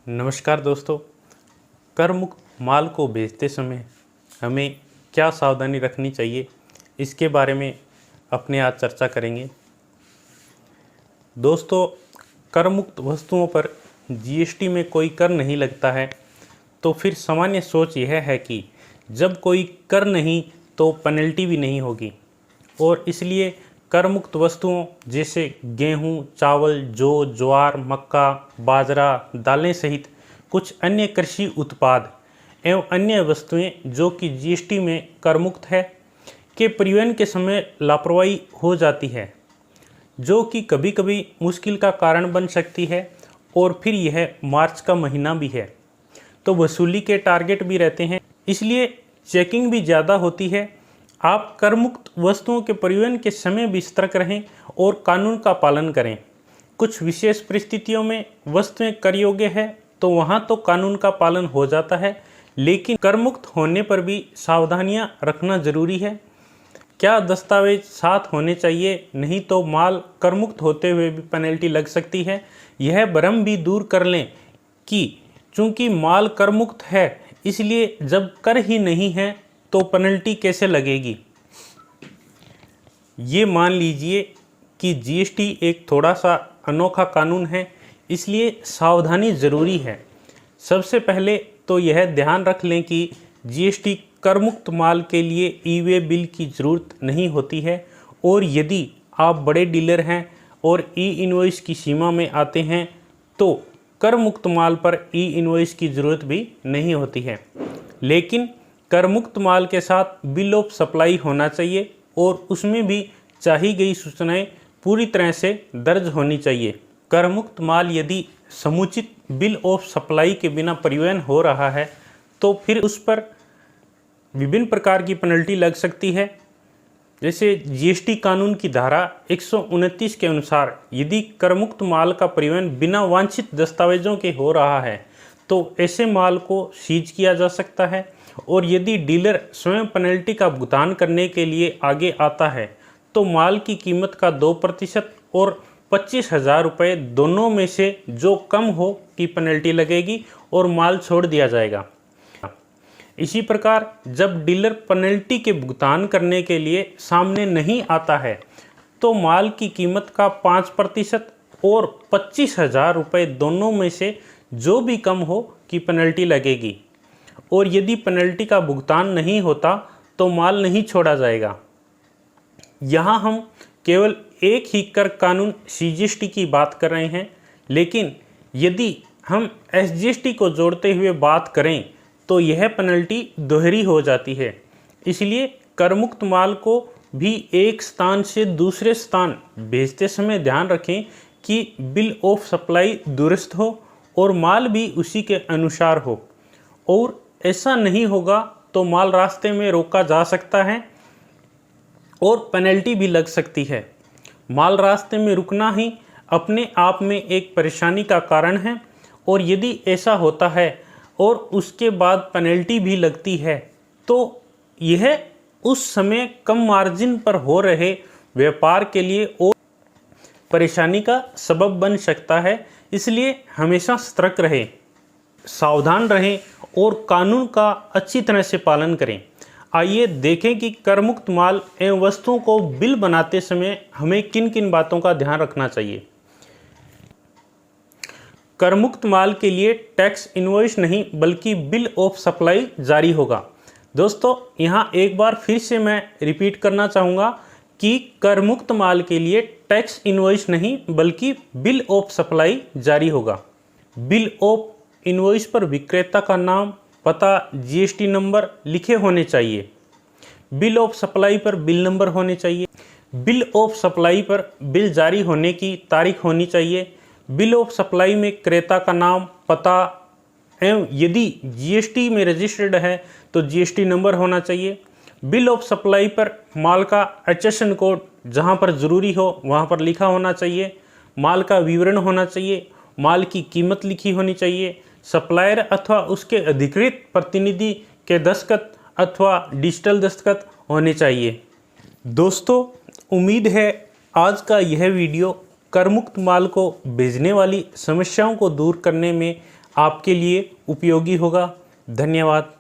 नमस्कार दोस्तों। कर मुक्त माल को बेचते समय हमें क्या सावधानी रखनी चाहिए, इसके बारे में अपने आज चर्चा करेंगे। दोस्तों, कर मुक्त वस्तुओं पर जीएसटी में कोई कर नहीं लगता है, तो फिर सामान्य सोच यह है कि जब कोई कर नहीं तो पेनल्टी भी नहीं होगी, और इसलिए कर मुक्त वस्तुओं जैसे गेहूं, चावल, जौ, ज्वार, मक्का, बाजरा, दालें सहित कुछ अन्य कृषि उत्पाद एवं अन्य वस्तुएं जो कि जीएसटी में कर मुक्त है के परिवहन के समय लापरवाही हो जाती है, जो कि कभी कभी मुश्किल का कारण बन सकती है। और फिर यह मार्च का महीना भी है, तो वसूली के टारगेट भी रहते हैं, इसलिए चेकिंग भी ज़्यादा होती है। आप कर मुक्त वस्तुओं के परिवहन के समय भी सतर्क रहें और कानून का पालन करें। कुछ विशेष परिस्थितियों में वस्तुएं कर योग्य है तो वहां तो कानून का पालन हो जाता है, लेकिन कर मुक्त होने पर भी सावधानियां रखना जरूरी है। क्या दस्तावेज साथ होने चाहिए, नहीं तो माल कर मुक्त होते हुए भी पेनल्टी लग सकती है। यह भ्रम भी दूर कर लें कि चूंकि माल कर मुक्त है, इसलिए जब कर ही नहीं है तो पेनल्टी कैसे लगेगी। ये मान लीजिए कि जीएसटी एक थोड़ा सा अनोखा कानून है, इसलिए सावधानी ज़रूरी है। सबसे पहले तो यह ध्यान रख लें कि जीएसटी कर मुक्त माल के लिए ई वे बिल की ज़रूरत नहीं होती है, और यदि आप बड़े डीलर हैं और ई इनवॉइस की सीमा में आते हैं तो कर मुक्त माल पर ई इनवॉइस की ज़रूरत भी नहीं होती है। लेकिन कर मुक्त माल के साथ बिल ऑफ सप्लाई होना चाहिए और उसमें भी चाही गई सूचनाएं पूरी तरह से दर्ज होनी चाहिए। कर मुक्त माल यदि समुचित बिल ऑफ सप्लाई के बिना परिवहन हो रहा है तो फिर उस पर विभिन्न प्रकार की पेनल्टी लग सकती है। जैसे जीएसटी कानून की धारा 129 के अनुसार यदि कर मुक्त माल का परिवहन बिना वांछित दस्तावेजों के हो रहा है तो ऐसे माल को सीज किया जा सकता है, और यदि डीलर स्वयं पेनल्टी का भुगतान करने के लिए आगे आता है तो माल की कीमत का 2% और 25,000 रुपये दोनों में से जो कम हो की पेनल्टी लगेगी और माल छोड़ दिया जाएगा। इसी प्रकार जब डीलर पेनल्टी के भुगतान करने के लिए सामने नहीं आता है तो माल की कीमत का 5% और 25,000 रुपये दोनों में से जो भी कम हो की पेनल्टी लगेगी, और यदि पेनल्टी का भुगतान नहीं होता तो माल नहीं छोड़ा जाएगा। यहाँ हम केवल एक ही कर कानून सीजीएसटी की बात कर रहे हैं, लेकिन यदि हम एसजीएसटी को जोड़ते हुए बात करें तो यह पेनल्टी दोहरी हो जाती है। इसलिए कर मुक्त माल को भी एक स्थान से दूसरे स्थान भेजते समय ध्यान रखें कि बिल ऑफ सप्लाई दुरुस्त हो और माल भी उसी के अनुसार हो, और ऐसा नहीं होगा तो माल रास्ते में रोका जा सकता है और पेनल्टी भी लग सकती है। माल रास्ते में रुकना ही अपने आप में एक परेशानी का कारण है, और यदि ऐसा होता है और उसके बाद पेनल्टी भी लगती है तो यह उस समय कम मार्जिन पर हो रहे व्यापार के लिए और परेशानी का सबब बन सकता है। इसलिए हमेशा सतर्क रहें, सावधान रहें और कानून का अच्छी तरह से पालन करें। आइए देखें कि कर मुक्त माल एवं वस्तुओं को बिल बनाते समय हमें किन किन बातों का ध्यान रखना चाहिए। कर मुक्त माल के लिए टैक्स इनवॉइस नहीं बल्कि बिल ऑफ सप्लाई जारी होगा। दोस्तों, यहाँ एक बार फिर से मैं रिपीट करना चाहूँगा कि कर मुक्त माल के लिए टैक्स इनवॉइस नहीं बल्कि बिल ऑफ सप्लाई जारी होगा। बिल ऑफ इनवॉइस पर विक्रेता का नाम, पता, जीएसटी नंबर लिखे होने चाहिए। बिल ऑफ सप्लाई पर बिल नंबर होने चाहिए। बिल ऑफ सप्लाई पर बिल जारी होने की तारीख होनी चाहिए। बिल ऑफ सप्लाई में क्रेता का नाम, पता एवं यदि जीएसटी में रजिस्टर्ड है तो जीएसटी नंबर होना चाहिए। बिल ऑफ सप्लाई पर माल का एचएसएन कोड जहां पर ज़रूरी हो वहां पर लिखा होना चाहिए। माल का विवरण होना चाहिए। माल की कीमत लिखी होनी चाहिए। सप्लायर अथवा उसके अधिकृत प्रतिनिधि के दस्तखत अथवा डिजिटल दस्तखत होने चाहिए। दोस्तों, उम्मीद है आज का यह वीडियो कर मुक्त माल को भेजने वाली समस्याओं को दूर करने में आपके लिए उपयोगी होगा। धन्यवाद।